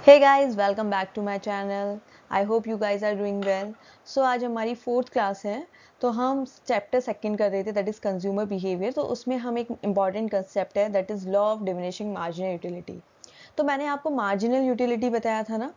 Hey guys, welcome back to my channel. I hope you guys are doing well. So आज हमारी 4th class है, तो हम chapter second कर रहे थे, दैट इज़ कंज्यूमर बिहेवियर। तो उसमें हम एक इम्पॉर्टेंट कंसेप्ट है, that is law of diminishing marginal utility. तो मैंने आपको मार्जिनल यूटिलिटी बताया था ना,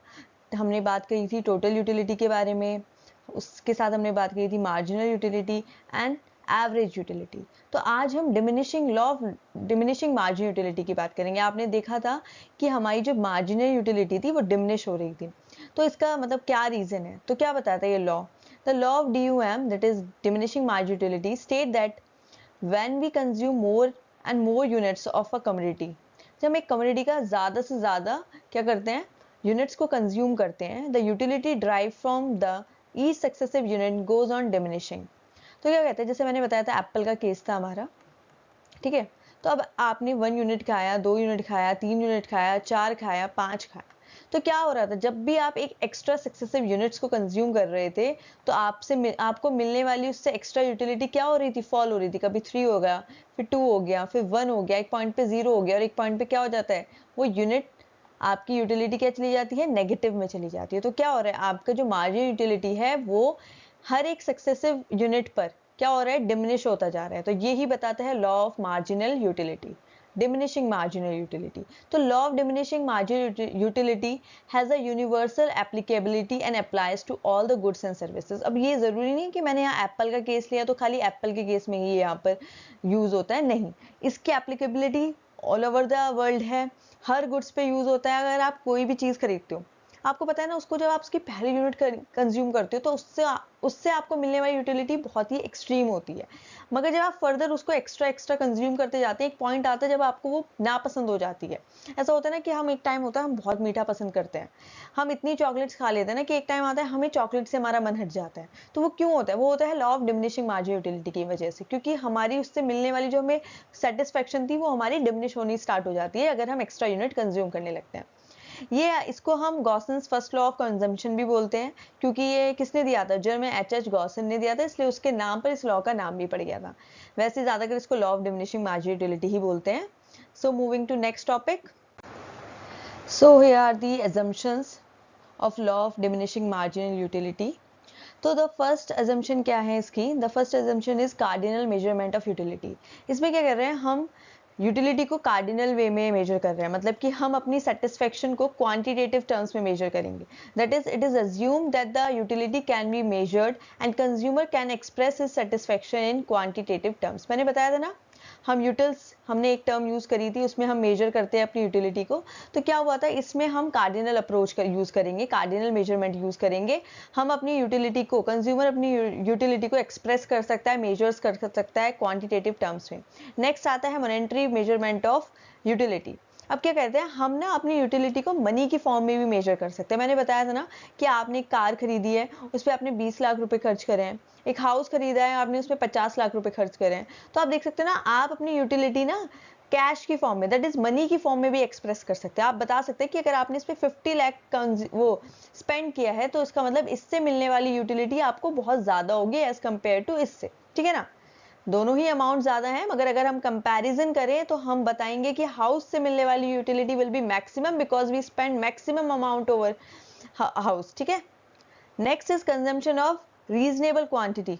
हमने बात करी थी टोटल यूटिलिटी के बारे में, उसके साथ हमने बात करी थी marginal utility and average utility. तो आज हम diminishing law of diminishing marginal utility की बात करेंगे। आपने देखा था कि हमारी जो मार्जिनल यूटिलिटी थी वो डिमिनिश हो रही थी, तो इसका मतलब क्या रीजन है, तो क्या बताता है ये law. The law of DUM, that is diminishing marginal utility, state that when we consume more and more units of a community, जब हम एक कम्युनिटी का ज़्यादा से ज़्यादा क्या करते हैं, यूनिट्स को कंज्यूम करते हैं, the utility drive from the each successive unit goes on diminishing. तो क्या कहते हैं, जैसे मैंने बताया था एप्पल का केस था हमारा, ठीक है। तो अब आपने 1 यूनिट खाया, 2 यूनिट खाया, 3 यूनिट खाया, 4 खाया, 5 खाया, तो क्या हो रहा था, जब भी आप एक एक्स्ट्रा सक्सेसिव यूनिट्स को कंज्यूम कर रहे थे, तो आपको मिलने वाली उससे एक्स्ट्रा यूटिलिटी क्या हो रही थी, फॉल हो रही थी। कभी 3 हो गया, फिर 2 हो गया, फिर 1 हो गया, एक पॉइंट पे 0 हो गया, और एक पॉइंट पे क्या हो जाता है, वो यूनिट आपकी यूटिलिटी क्या चली जाती है, नेगेटिव में चली जाती है। तो क्या हो रहा है, आपका जो मार्जिनल यूटिलिटी है वो हर एक सक्सेसिव यूनिट पर क्या हो रहा है, डिमिनिश होता जा रहा है। तो यही बताता है law of marginal utility, diminishing marginal utility. तो law of diminishing marginal utility has a universal applicability and applies to all the goods and services. अब ये जरूरी नहीं कि मैंने यहाँ एप्पल का केस लिया तो खाली एप्पल के केस में ही यहाँ पर यूज होता है, नहीं, इसकी applicability all over the world है, हर गुड्स पे यूज होता है। अगर आप कोई भी चीज खरीदते हो, आपको पता है ना, उसको जब आप उसकी पहली यूनिट कंज्यूम करते हो तो उससे आपको मिलने वाली यूटिलिटी बहुत ही एक्सट्रीम होती है। मगर जब आप फर्दर उसको एक्स्ट्रा एक्स्ट्रा कंज्यूम करते जाते हैं, एक पॉइंट आता है जब आपको वो नापसंद हो जाती है। ऐसा होता है ना कि हम एक टाइम होता है हम बहुत मीठा पसंद करते हैं, हम इतनी चॉकलेट्स खा लेते हैं ना कि एक टाइम आता है हमें चॉकलेट से हमारा मन हट जाता है। तो वो क्यों होता है, वो होता है law of diminishing marginal utility की वजह से, क्योंकि हमारी उससे मिलने वाली जो हमें सेटिस्फेक्शन थी वो हमारी डिमिनिश होनी स्टार्ट हो जाती है अगर हम एक्स्ट्रा यूनिट कंज्यूम करने लगते हैं। ये इसको हम गॉसन्स फर्स्ट लॉ ऑफ कंजम्पशन भी बोलते हैं, क्योंकि ये किसने दिया था, जर्मन H.H. गॉसन ने दिया था, इसलिए उसके नाम पर इस लॉ का नाम भी पड़ गया था। वैसे ज्यादातर इसको law of diminishing marginal utility ही बोलते हैं। So moving to next topic. So here are the assumptions of law of diminishing marginal utility. तो द फर्स्ट अजम्पशन क्या है इसकी, the first assumption is cardinal measurement of utility. इसमें क्या कर रहे हैं हम, यूटिलिटी को कार्डिनल वे में मेजर कर रहे हैं, मतलब कि हम अपनी सेटिस्फेक्शन को क्वांटिटेटिव टर्म्स में मेजर करेंगे। That is, it is assume that the utility can be measured and consumer can express his satisfaction in quantitative terms. मैंने बताया था ना, हमने एक टर्म यूज करी थी, उसमें हम मेजर करते हैं अपनी यूटिलिटी को। तो क्या हुआ था, इसमें हम कार्डिनल अप्रोच यूज करेंगे, कार्डिनल मेजरमेंट यूज करेंगे। हम अपनी यूटिलिटी को, कंज्यूमर अपनी यूटिलिटी को एक्सप्रेस कर सकता है, मेजर्स कर सकता है क्वांटिटेटिव टर्म्स में। नेक्स्ट आता है मॉनेटरी मेजरमेंट ऑफ यूटिलिटी। अब क्या कहते हैं, हम ना अपनी यूटिलिटी को मनी की फॉर्म में भी मेजर कर सकते हैं। मैंने बताया था ना कि आपने एक कार खरीदी है, उस पर आपने 20 लाख रुपए खर्च करे हैं, एक हाउस खरीदा है आपने, उस पर 50 लाख रुपए खर्च करे हैं। तो आप देख सकते हैं ना, आप अपनी यूटिलिटी ना कैश की फॉर्म में, दैट इज मनी की फॉर्म में भी एक्सप्रेस कर सकते हैं। आप बता सकते हैं कि अगर आपने इस पे 50 लाख वो स्पेंड किया है, तो इसका मतलब इससे मिलने वाली यूटिलिटी आपको बहुत ज्यादा होगी एज कंपेयर टू इससे, ठीक है ना। दोनों ही अमाउंट ज्यादा है, मगर अगर हम कंपैरिजन करें तो हम बताएंगे कि हाउस से मिलने वाली utility will be maximum because we spend maximum amount over house, ठीक है। Next is consumption of reasonable quantity.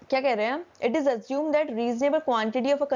क्या कह रहे हैं हम, it is assume that reasonable quantity of a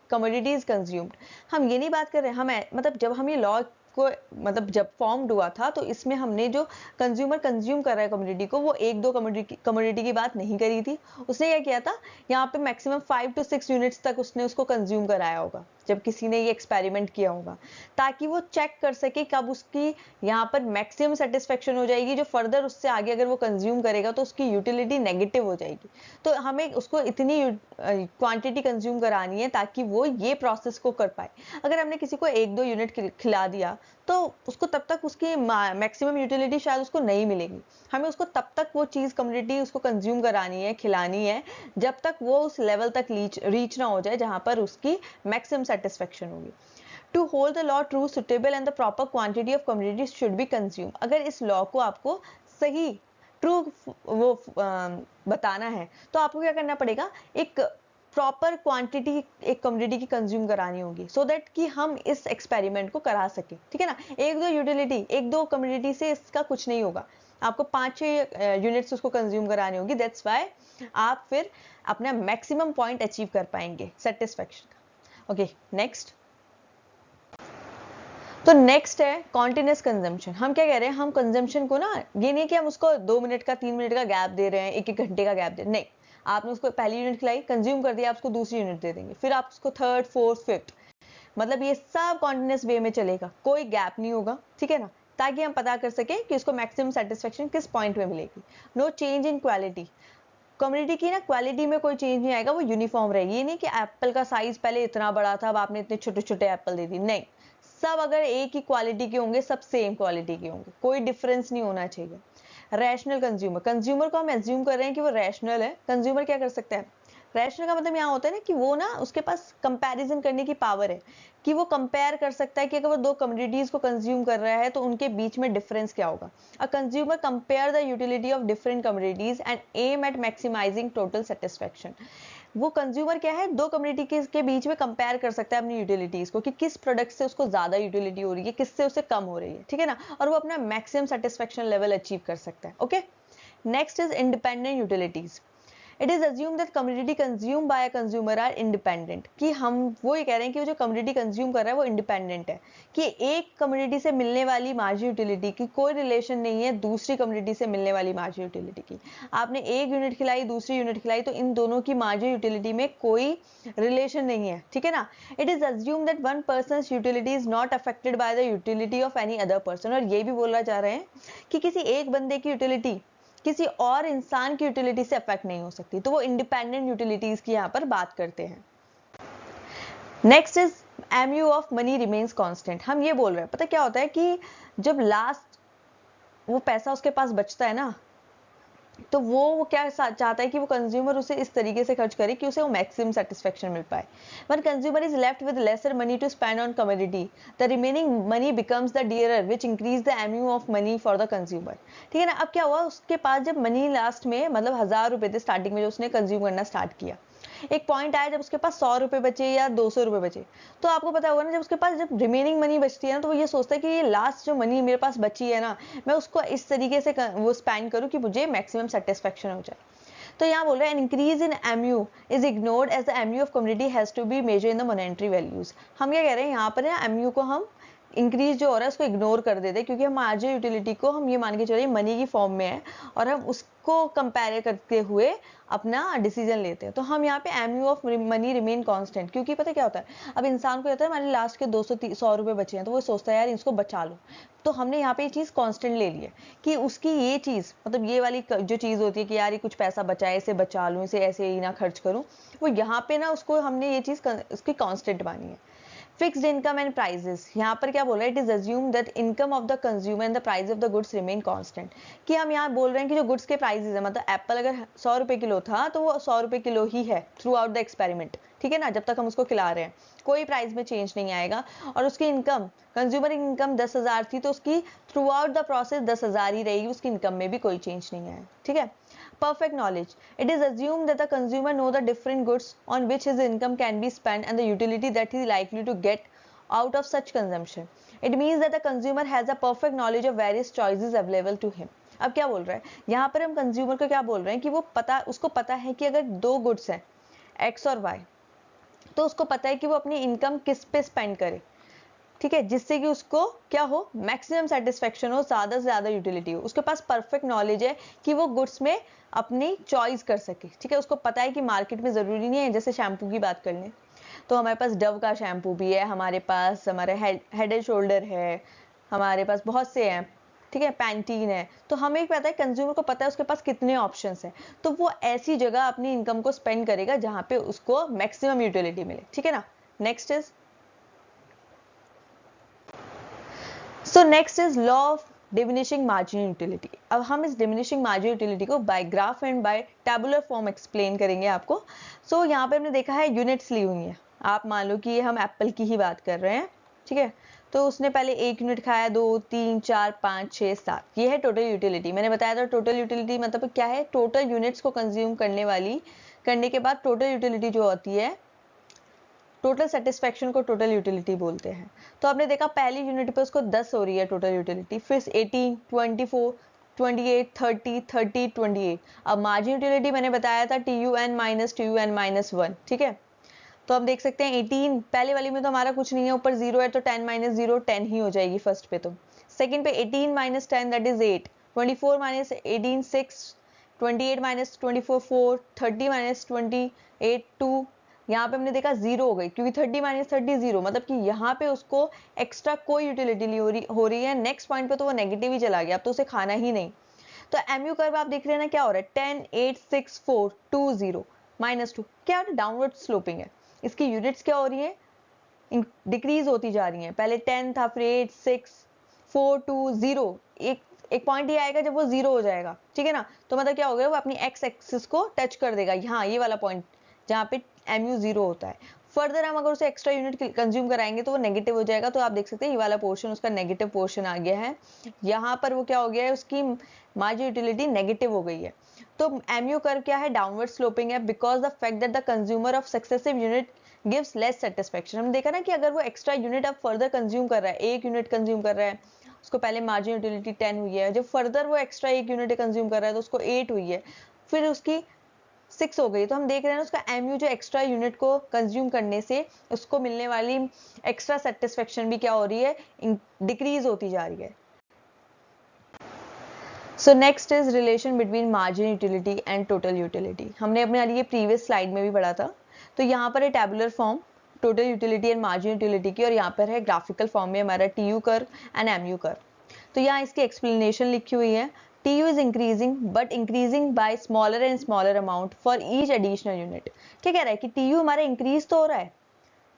commodity is consumed. हम ये नहीं बात कर रहे हैं, हम मतलब जब हम ये लॉ को, मतलब जब फॉर्म्ड हुआ था, तो इसमें हमने जो कंज्यूमर कंज्यूम कर रहा है कमोडिटी को, वो एक दो कमोडिटी की बात नहीं करी थी। उसने क्या किया था, यहाँ पे मैक्सिमम 5 to 6 यूनिट्स तक उसने उसको कंज्यूम कराया होगा, जब किसी ने ये एक्सपेरिमेंट किया होगा, ताकि वो चेक कर सके कब उसकी यहाँ पर मैक्सिमम सेटिस्फेक्शन हो जाएगी, जो फर्दर उससे आगे अगर वो कंज्यूम करेगा तो उसकी यूटिलिटी नेगेटिव हो जाएगी। तो हमें उसको इतनी क्वांटिटी कंज्यूम करानी है ताकि वो ये प्रोसेस को कर पाए। अगर हमने किसी को एक दो यूनिट खिला दिया, तो उसको तब तक उसकी मैक्सिमम यूटिलिटी शायद उसको नहीं मिलेगी। हमें उसको तब तक वो चीज कम्युनिटी उसको कंज्यूम करानी है, खिलानी है, जब तक वो उस लेवल तक रीच ना हो जाए जहां पर उसकी मैक्सिमम सेटिस्फेक्शन होगी। To hold the law true, suitable and the proper quantity of community should be consume. अगर इस लॉ को आपको सही, ट्रू वो बताना है, तो आपको क्या करना पड़ेगा, एक प्रॉपर क्वांटिटी एक कम्युनिटी की कंज्यूम करानी होगी, सो दैट कि हम इस एक्सपेरिमेंट को करा सके, ठीक है ना। एक दो यूटिलिटी, एक दो कम्युनिटी से इसका कुछ नहीं होगा, आपको 5-6 यूनिट्स उसको कंज्यूम करानी होगी। दैट्स वाई आप फिर अपना मैक्सिमम पॉइंट अचीव कर पाएंगे सेटिस्फेक्शन का। Okay, next. तो नेक्स्ट है कॉन्टिन्यूस कंजम्पशन। हम क्या कह रहे हैं, हम कंजम्पशन को ना, ये नहीं कि हम उसको 2 मिनट का 3 मिनट का गैप दे रहे हैं, 1-1 घंटे का गैप दे रहे हैं, नहीं। आपने उसको पहली यूनिट खिलाई, कंज्यूम कर दिया, आप उसको दूसरी यूनिट दे देंगे, फिर आप उसको थर्ड, फोर्थ, फिफ्थ, मतलब ये सब कॉन्टिन्यूस वे में चलेगा, कोई गैप नहीं होगा, ठीक है ना, ताकि हम पता कर सके कि उसको मैक्सिमम सेटिस्फेक्शन किस पॉइंट में मिलेगी। No change in quality. Community की ना क्वालिटी में कोई चेंज नहीं आएगा, वो यूनिफॉर्म रहेगी। ये नहीं कि एप्पल का साइज पहले इतना बड़ा था, अब आपने इतने छोटे छोटे एप्पल दे दी, नहीं। सब अगर एक ही क्वालिटी के होंगे, सब सेम क्वालिटी के होंगे, कोई डिफरेंस नहीं होना चाहिए। रैशनल कंज्यूमर, कंज्यूमर को हम एज्यूम कर रहे हैं कि वो रैशनल है। कंज्यूमर क्या कर सकता है, रैशनल का मतलब यहाँ होता है ना कि वो ना, उसके पास कंपैरिजन करने की पावर है, कि वो कंपेयर कर सकता है कि अगर वो दो कम्युनिटीज को कंज्यूम कर रहा है तो उनके बीच में डिफरेंस क्या होगा। A consumer compare the utility of different communities and aim at maximizing total satisfaction. वो कंज्यूमर क्या है, दो कम्युनिटी के बीच में कंपेयर कर सकता है अपनी यूटिलिटीज को, कि किस प्रोडक्ट से उसको ज्यादा यूटिलिटी हो रही है, किससे उसे कम हो रही है, ठीक है ना, और वो अपना मैक्सिमम सेटिस्फेक्शन लेवल अचीव कर सकता है। Okay, next is independent utilities. It is assume that community consume by consumer are independent, कि हम वो ये कह रहे हैं कि वो जो कम्युनिटी कंज्यूम कर रहा है वो इंडिपेंडेंट है, कि एक कम्युनिटी से मिलने वाली मार्जिनल यूटिलिटी की कोई रिलेशन नहीं है दूसरी कम्युनिटी से मिलने वाली मार्जिनल यूटिलिटी की। आपने एक यूनिट खिलाई, दूसरी यूनिट खिलाई, तो इन दोनों की मार्जिनल यूटिलिटी में कोई रिलेशन नहीं है, ठीक है ना। It is assume that one person utility is not affected by the utility of any other person, और ये भी बोला जा रहा है कि किसी एक बंदे की यूटिलिटी किसी और इंसान की यूटिलिटी से अफेक्ट नहीं हो सकती, तो वो इंडिपेंडेंट यूटिलिटीज की यहाँ पर बात करते हैं। Next is MU of money remains constant. हम ये बोल रहे हैं, पता क्या होता है कि जब लास्ट वो पैसा उसके पास बचता है ना, तो वो क्या चाहता है कि वो कंज्यूमर उसे इस तरीके से खर्च करे कि उसे वो मैक्सिमम सेटिस्फेक्शन मिल पाए। When consumer is left with lesser money to spend on commodity, the remaining money becomes the dearer, which increase the MU of money for the consumer. ठीक है ना। अब क्या हुआ, उसके पास जब मनी लास्ट में, मतलब 1000 रुपए थे स्टार्टिंग में जो उसने कंज्यूम करना स्टार्ट किया, एक पॉइंट आया जब उसके पास 100 रुपए बचे या 200 रुपए बचे, तो आपको पता होगा ना, जब उसके पास जब रिमेनिंग मनी बचती है ना, तो वो ये सोचता है कि ये लास्ट जो मनी मेरे पास बची है ना, मैं उसको इस तरीके से वो स्पेंड करूं कि मुझे मैक्सिमम सेटिस्फेक्शन हो जाए। तो यहाँ बोल रहे हैं increase in MU is ignored as the MU of community has to be measure in the monetary values. हम क्या कह रहे हैं यहाँ पर, एमयू को हम इंक्रीज जो हो रहा है उसको इग्नोर कर देते हैं, क्योंकि हम मार्जिनल यूटिलिटी को हम ये मान के चलिए मनी की फॉर्म में है, और हम उसको कंपेयर करते हुए अपना डिसीजन लेते हैं। तो हम यहाँ पे MU of money remain constant, क्योंकि पता क्या होता है, अब इंसान को होता है हमारे लास्ट के 200-100 रुपए बचे हैं, तो वो सोचता है यार इसको बचा लो। तो हमने यहाँ पे ये चीज कांस्टेंट ले ली है कि उसकी ये चीज, मतलब ये वाली जो चीज होती है कि यार ये कुछ पैसा बचा है, इसे बचा लूं, इसे ऐसे ही ना खर्च करूं, वो यहाँ पे ना उसको हमने ये चीज उसकी कांस्टेंट मानी है। फिक्स्ड इनकम एंड प्राइजेस, यहाँ पर क्या बोल रहा है, it is assume that income of the consumer and the price of the goods remain constant, कि हम यहाँ बोल रहे हैं कि जो गुड्स के प्राइसेस है, मतलब एप्पल अगर 100 रुपए किलो था तो वो 100 रुपए किलो ही है थ्रू आउट द एक्सपेरिमेंट, ठीक है ना, जब तक हम उसको खिला रहे हैं कोई प्राइस में चेंज नहीं आएगा। और उसकी इनकम, कंज्यूमर इनकम 10,000 थी, तो उसकी थ्रू आउट द प्रोसेस 10,000 ही रहेगी, उसकी इनकम में भी कोई चेंज नहीं आया, ठीक है। Perfect knowledge. It is assumed that the consumer know the different goods on which his income can be spent and the utility that he is likely to get out of such consumption. It means that the consumer has a perfect knowledge of various choices available to him. अब क्या बोल रहा है यहाँ पर, हम consumer को क्या बोल रहे हैं कि वो उसको पता है कि अगर दो गुड्स हैं एक्स और वाई, तो उसको पता है कि वो अपनी इनकम किस पे स्पेंड करे, ठीक है, जिससे कि उसको क्या हो, मैक्सिमम सेटिस्फेक्शन हो, ज्यादा से ज्यादा यूटिलिटी हो। उसके पास परफेक्ट नॉलेज है कि वो गुड्स में अपनी चॉइस कर सके, ठीक है। उसको पता है कि मार्केट में जरूरी नहीं है, जैसे शैम्पू की बात कर लें तो हमारे पास डव का शैम्पू भी है, हमारे पास हमारे हेड एंड शोल्डर है, हमारे पास बहुत से हैं, ठीक है, पैंटीन है। तो हमें पता है, कंज्यूमर को पता है उसके पास कितने ऑप्शंस हैं, तो वो ऐसी जगह अपनी इनकम को स्पेंड करेगा जहां पे उसको मैक्सिमम यूटिलिटी मिले, ठीक है ना। Next is next is law of diminishing marginal utility. अब हम इस डिमिनिशिंग मार्जिनल यूटिलिटी को by graph and by tabular form explain करेंगे आपको। यहाँ पे हमने देखा है यूनिट्स ली हुई हैं, आप मान लो कि ये हम एप्पल की ही बात कर रहे हैं, ठीक है। तो उसने पहले 1 यूनिट खाया, 2, 3, 4, 5, 6, 7, ये है टोटल यूटिलिटी। मैंने बताया था टोटल यूटिलिटी मतलब क्या है, टोटल यूनिट्स को कंज्यूम करने वाली करने के बाद टोटल यूटिलिटी जो होती है, टोटल सेटिस्फेक्शन को टोटल यूटिलिटी बोलते हैं। तो आपने देखा पहली यूनिट पे उसको 10 हो रही है टोटल यूटिलिटी, फिर 18, 24, 28, 30, 30, 28। अब मार्जिन यूटिलिटी मैंने बताया था TUN माइनस TUN माइनस 1, ठीक है। तो हम देख सकते हैं 18 पहले वाली में तो हमारा कुछ नहीं है, ऊपर 0 है तो 10 माइनस 0 10 ही हो जाएगी फर्स्ट पे। तो सेकंड पे 18 minus 10 that is 8, 24 minus 18 6, 28 minus 24 4, 30 minus 28 2। यहाँ पे हमने देखा 0 हो गई क्योंकि 30 माइनस 30 0, मतलब कि यहाँ पे उसको एक्स्ट्रा कोई यूटिलिटी नहीं हो रही है। नेक्स्ट पॉइंट पे तो वो नेगेटिव ही चला गया, अब तो उसे खाना ही नहीं। तो MU कर्व आप देख रहे हैं ना क्या हो रहा है, 10 8 6 4 2 0 माइनस 2, क्या डाउनवर्ड स्लोपिंग है। इसकी यूनिट्स क्या हो रही है, डिक्रीज होती जा रही है। पहले 10 था, फिर 8 6 4 2 0, एक पॉइंट ये आएगा जब वो 0 हो जाएगा, ठीक है ना। तो मतलब क्या हो गया, वो अपनी एक्स एक्सिस को टच कर देगा, यहाँ ये वाला पॉइंट जहाँ पे MU 0 होता है। फर्दर हम अगर उसे एक्स्ट्रा यूनिट कंज्यूम कराएंगे तो वो नेगेटिव हो जाएगा। तो आप देख सकते हैं ये वाला पोर्शन उसका नेगेटिव पोर्शन आ गया है। यहाँ पर वो क्या हो गया है, उसकी मार्जिन यूटिलिटी नेगेटिव हो गई है। तो MU कर्व क्या है, डाउनवर्ड स्लोपिंग है, because the fact that the consumer of successive unit gives less satisfaction. हम देखा ना कि अगर वो एक्स्ट्रा यूनिट अब फर्दर कंज्यूम कर रहा है, एक यूनिट कंज्यूम कर रहा है, उसको पहले मार्जिन यूटिलिटी 10 हुई है, जब फर्दर वो एक्स्ट्रा एक यूनिट कंज्यूम कर रहा है तो उसको 8 हुई है, फिर उसकी 6 हो गई। तो हम देख रहे हैं उसका MU जो एक्स्ट्रा यूनिट को कंज्यूम करने से उसको मिलने वाली एक्स्ट्रा सेटिस्फेक्शन भी क्या हो रही है, डिक्रीज होती जा रही है। So next is relation between margin utility and total utility. हमने अपने ये प्रीवियस स्लाइड में भी पढ़ा था। तो यहाँ पर है tabular form total utility and margin utility की, और यहाँ पर है ग्राफिकल फॉर्म में हमारा TU curve and MU curve. तो यहाँ इसकी एक्सप्लेनेशन लिखी हुई है, TU is increasing but increasing by smaller and smaller amount for each additional unit। क्या कह रहा है कि TU हमारा इंक्रीज तो हो रहा है,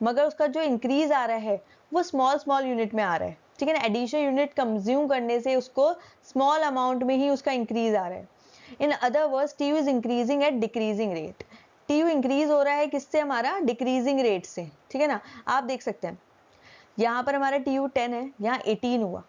मगर उसका जो इंक्रीज आ रहा है वो स्मॉल यूनिट में आ रहा है, ठीक है ना। एडिशनल यूनिट कंज्यूम करने से उसको स्मॉल अमाउंट में ही उसका इंक्रीज आ रहा है। In other words TU is increasing at decreasing rate. TU increase हो रहा है किससे, हमारा डिक्रीजिंग रेट से, ठीक है ना। आप देख सकते हैं यहाँ पर हमारा TU 10 है, यहाँ 18 हुआ,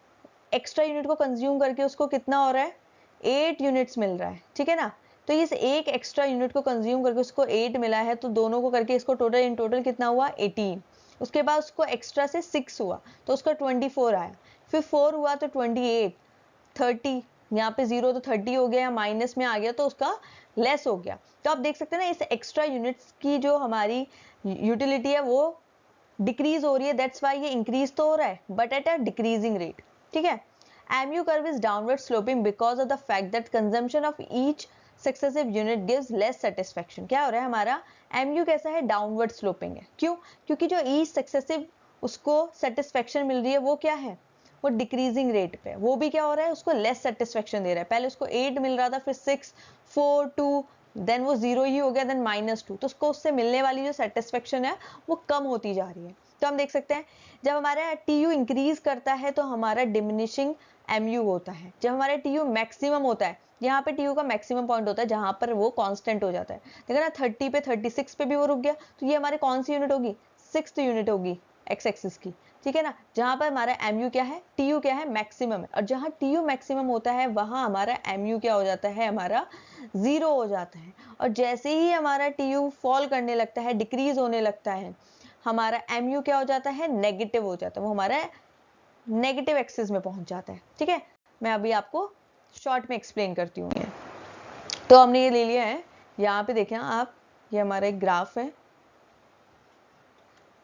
एक्स्ट्रा यूनिट को कंज्यूम करके उसको कितना हो रहा है, 8 यूनिट्स मिल रहा है, ठीक है ना। तो इस एक एक्स्ट्रा यूनिट को कंज्यूम करके उसको 8 मिला है, तो दोनों को करके इसको टोटल इन टोटल कितना हुआ, 18। उसके बाद उसको एक्स्ट्रा से 6 हुआ तो उसका 24 आया, फिर 4 हुआ तो 28, 30, यहाँ पे 0 तो 30 हो गया, या माइनस में आ गया तो उसका लेस हो गया। तो आप देख सकते हैं ना इस एक्स्ट्रा यूनिट्स की जो हमारी यूटिलिटी है वो डिक्रीज हो रही है, दैट्स वाई ये इंक्रीज तो हो रहा है but at a decreasing rate, ठीक है। MU curve is downward sloping because of the fact that consumption of each successive unit gives less satisfaction। क्या हो रहा है हमारा MU कैसा है, डाउनवर्ड स्लोपिंग है। क्यों, क्योंकि जो each successive उसको सेटिस्फेक्शन मिल रही है वो क्या है, वो डिक्रीजिंग रेट पे, वो भी क्या हो रहा है, उसको लेस सेटिस्फेक्शन दे रहा है। पहले उसको 8 मिल रहा था, फिर 6 4 2, देन वो 0 ही हो गया, देन -2, तो उसको उससे मिलने वाली जो सेटिस्फेक्शन है वो कम होती जा रही है। तो हम देख सकते हैं जब हमारा TU इंक्रीज करता है तो हमारा डिमिनिशिंग MU होता है। जब हमारा TU मैक्सिमम होता है, यहाँ पे TU का मैक्सिमम पॉइंट होता है जहां पर वो कांस्टेंट हो जाता है, देखा ना 30 पे 36 पे भी वो रुक गया, तो ये हमारे कौन सी यूनिट होगी, 6th यूनिट होगी एक्स एक्सिस की, ठीक है ना। जहां पर हमारा MU क्या है, TU क्या है, मैक्सिमम है, और जहां TU मैक्सिमम होता है वहां हमारा MU क्या हो जाता है, हमारा 0 हो जाता है। और जैसे ही हमारा TU फॉल करने लगता है, डिक्रीज होने लगता है, हमारा MU क्या हो जाता है, नेगेटिव हो जाता है, वो हमारा नेगेटिव एक्सिस में पहुंच जाता है, ठीक है। मैं अभी आपको शॉर्ट में एक्सप्लेन करती हूँ ये। तो हमने ये ले लिया है, यहाँ पे देखें आप, ये हमारा एक ग्राफ है, ये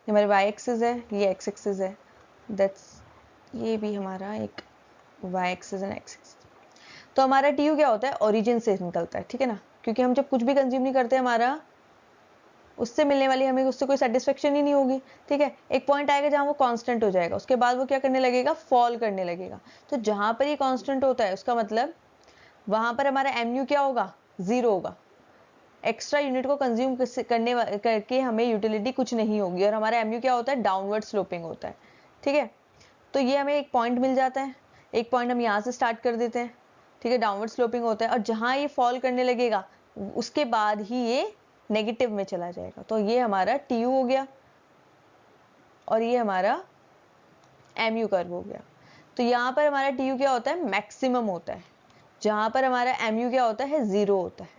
हमारे y एक्सिस है, ये x एक्सिस है, दैट्स ये भी हमारा एक y axis and x axis. तो हमारा TU क्या होता है, ओरिजिन से निकलता है, ठीक है ना, क्योंकि हम जब कुछ भी कंज्यूम नहीं करते हमारा उससे मिलने वाली हमें उससे कोई सेटिस्फेक्शन ही नहीं होगी, ठीक है। एक पॉइंट आएगा जहां वो कांस्टेंट हो जाएगा, उसके बाद वो क्या करने लगेगा, फॉल करने लगेगा। तो जहां पर ये कांस्टेंट होता है उसका मतलब वहां पर हमारा MU क्या होगा, 0 होगा, एक्स्ट्रा यूनिट को कंज्यूम करके हमें यूटिलिटी कुछ नहीं होगी, और हमारा MU क्या होता है, डाउनवर्ड स्लोपिंग होता है, ठीक है। तो ये हमें एक पॉइंट मिल जाता है, एक पॉइंट हम यहाँ से स्टार्ट कर देते हैं, ठीक है, डाउनवर्ड स्लोपिंग होता है, और जहां ये फॉल करने लगेगा उसके बाद ही ये नेगेटिव में चला जाएगा। तो ये हमारा TU हो गया और ये हमारा MU कर्व हो गया। तो यहाँ पर हमारा TU क्या होता है, मैक्सिमम होता है, जहां पर हमारा MU क्या होता है, 0 होता है,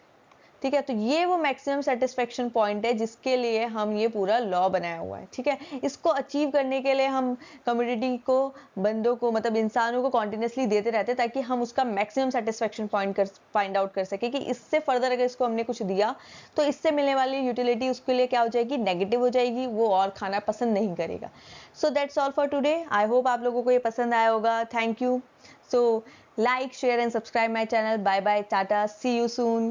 ठीक है। तो ये वो मैक्सिमम सेटिस्फेक्शन पॉइंट है जिसके लिए हम ये पूरा लॉ बनाया हुआ है, ठीक है। इसको अचीव करने के लिए हम कम्युनिटी को, बंदों को, मतलब इंसानों को कॉन्टिन्यूसली देते रहते हैं ताकि हम उसका maximum satisfaction point find out कर सके कि इससे फर्दर अगर इसको हमने कुछ दिया तो इससे मिलने वाली यूटिलिटी उसके लिए क्या हो जाएगी, नेगेटिव हो जाएगी, वो और खाना पसंद नहीं करेगा। So that's all for today. I hope आप लोगों को ये पसंद आया होगा। Thank you. So like, share and subscribe my channel. Bye bye, tata, see you soon.